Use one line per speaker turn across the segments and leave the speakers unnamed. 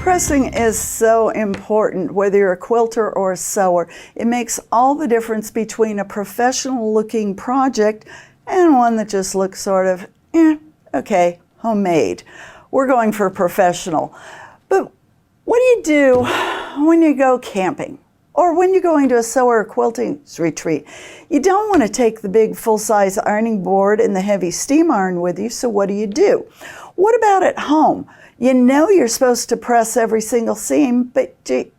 Pressing is so important, whether you're a quilter or a sewer. It makes all the difference between a professional looking project and one that just looks sort of, okay, homemade. We're going for professional. But what do you do when you go camping? Or when you're going to a sewer or quilting retreat? You don't want to take the big full-size ironing board and the heavy steam iron with you, so what do? What about at home? You know you're supposed to press every single seam, but you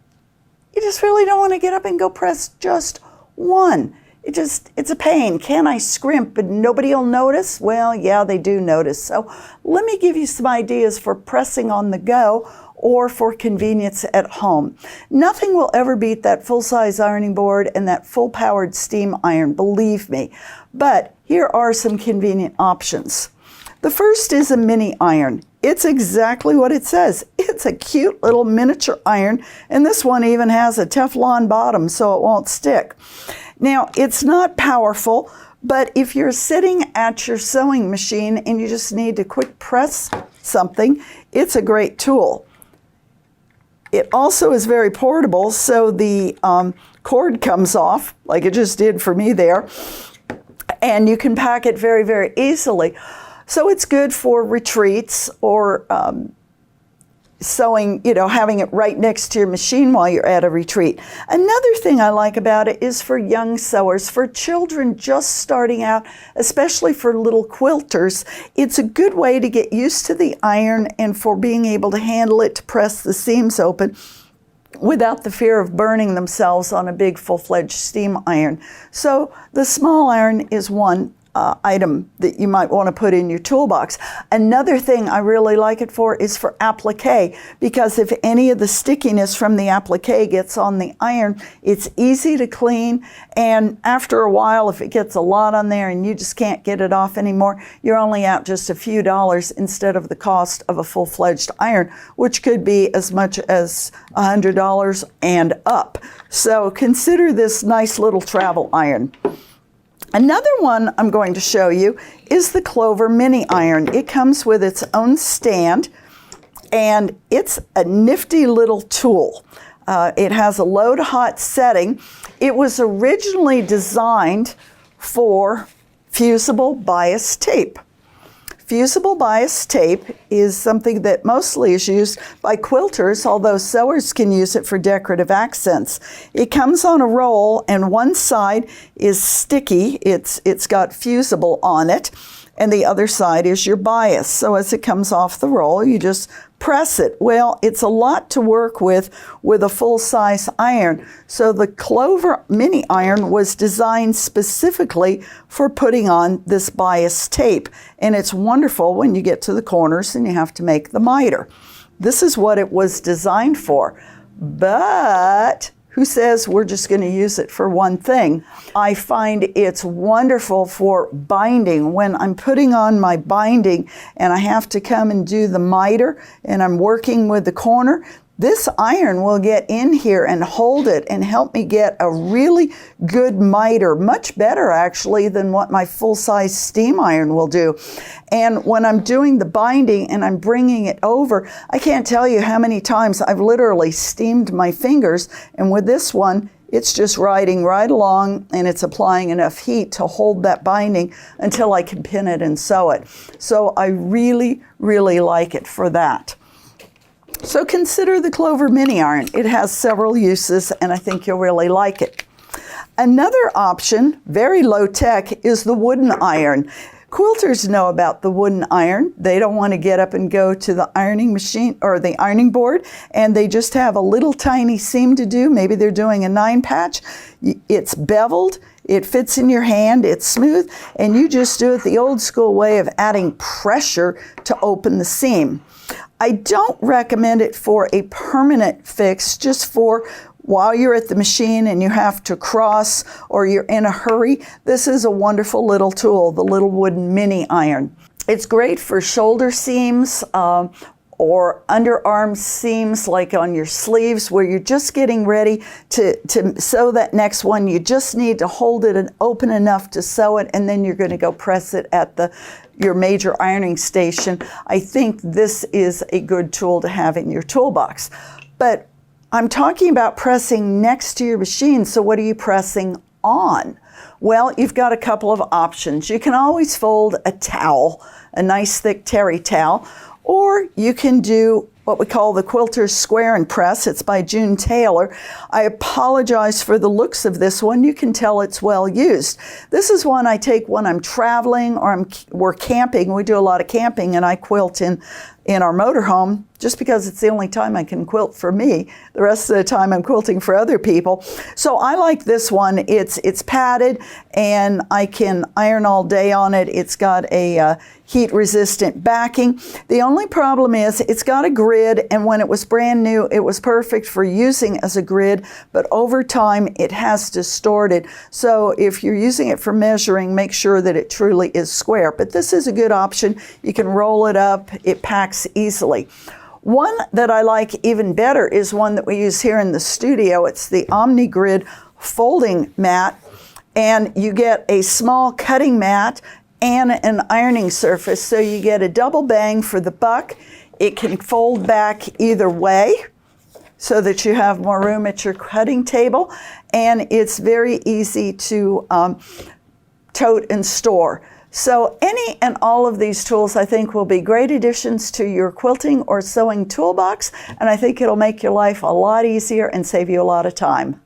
just really don't want to get up and go press just one. It's a pain. Can I scrimp but nobody will notice? Well, yeah, they do notice. So let me give you some ideas for pressing on the go or for convenience at home. Nothing will ever beat that full-size ironing board and that full-powered steam iron, believe me. But here are some convenient options. The first is a mini iron. It's exactly what it says. It's a cute little miniature iron, and this one even has a Teflon bottom so it won't stick. Now, it's not powerful, but if you're sitting at your sewing machine and you just need to quick press something, it's a great tool. It also is very portable, so the cord comes off, like it just did for me there, and you can pack it very, very easily. So it's good for retreats or sewing, having it right next to your machine while you're at a retreat. Another thing I like about it is for young sewers, for children just starting out, especially for little quilters. It's a good way to get used to the iron and for being able to handle it to press the seams open without the fear of burning themselves on a big full-fledged steam iron. So the small iron is one item that you might want to put in your toolbox. Another thing I really like it for is for applique, because if any of the stickiness from the applique gets on the iron, it's easy to clean, and after a while, if it gets a lot on there and you just can't get it off anymore, you're only out just a few dollars instead of the cost of a full-fledged iron, which could be as much as $100 and up. So consider this nice little travel iron. Another one I'm going to show you is the Clover mini iron. It comes with its own stand, and it's a nifty little tool. It has a low to hot setting. It was originally designed for fusible bias tape. Fusible bias tape is something that mostly is used by quilters, although sewers can use it for decorative accents. It comes on a roll, and one side is sticky. It's got fusible on it, and the other side is your bias. So as it comes off the roll, you just press it. Well, it's a lot to work with a full-size iron. So the Clover mini iron was designed specifically for putting on this bias tape. And it's wonderful when you get to the corners and you have to make the miter. This is what it was designed for. But who says we're just going to use it for one thing? I find it's wonderful for binding. When I'm putting on my binding and I have to come and do the miter and I'm working with the corner, this iron will get in here and hold it and help me get a really good miter, much better actually than what my full-size steam iron will do. And when I'm doing the binding and I'm bringing it over, I can't tell you how many times I've literally steamed my fingers, and with this one, it's just riding right along and it's applying enough heat to hold that binding until I can pin it and sew it. So I really, really like it for that. So consider the Clover mini iron. It has several uses, and I think you'll really like it. Another option, very low tech, is the wooden iron. Quilters know about the wooden iron. They don't want to get up and go to the ironing machine or the ironing board, and they just have a little tiny seam to do. Maybe they're doing a 9-patch. It's beveled. It fits in your hand, it's smooth, and you just do it the old school way of adding pressure to open the seam. I don't recommend it for a permanent fix, just for while you're at the machine and you have to cross or you're in a hurry. This is a wonderful little tool, the little wooden mini iron. It's great for shoulder seams or underarm seams like on your sleeves where you're just getting ready to sew that next one. You just need to hold it and open enough to sew it, and then you're going to go press it at your major ironing station. I think this is a good tool to have in your toolbox. But I'm talking about pressing next to your machine, so what are you pressing on? Well, you've got a couple of options. You can always fold a towel, a nice thick terry towel, or you can do what we call the Quilters Square and Press. It's by June Taylor. I apologize for the looks of this one. You can tell it's well used. This is one I take when I'm traveling or we're camping. We do a lot of camping, and I quilt in our motorhome just because it's the only time I can quilt for me. The rest of the time I'm quilting for other people. So I like this one. It's padded, and I can iron all day on it. It's got a heat-resistant backing. The only problem is it's got a grid, and when it was brand new, it was perfect for using as a grid, but over time it has distorted. So if you're using it for measuring, make sure that it truly is square. But this is a good option. You can roll it up. It packs easily. One that I like even better is one that we use here in the studio. It's the OmniGrid folding mat, and you get a small cutting mat and an ironing surface, so you get a double bang for the buck. It can fold back either way so that you have more room at your cutting table, and it's very easy to tote and store. So any and all of these tools, I think, will be great additions to your quilting or sewing toolbox, and I think it'll make your life a lot easier and save you a lot of time.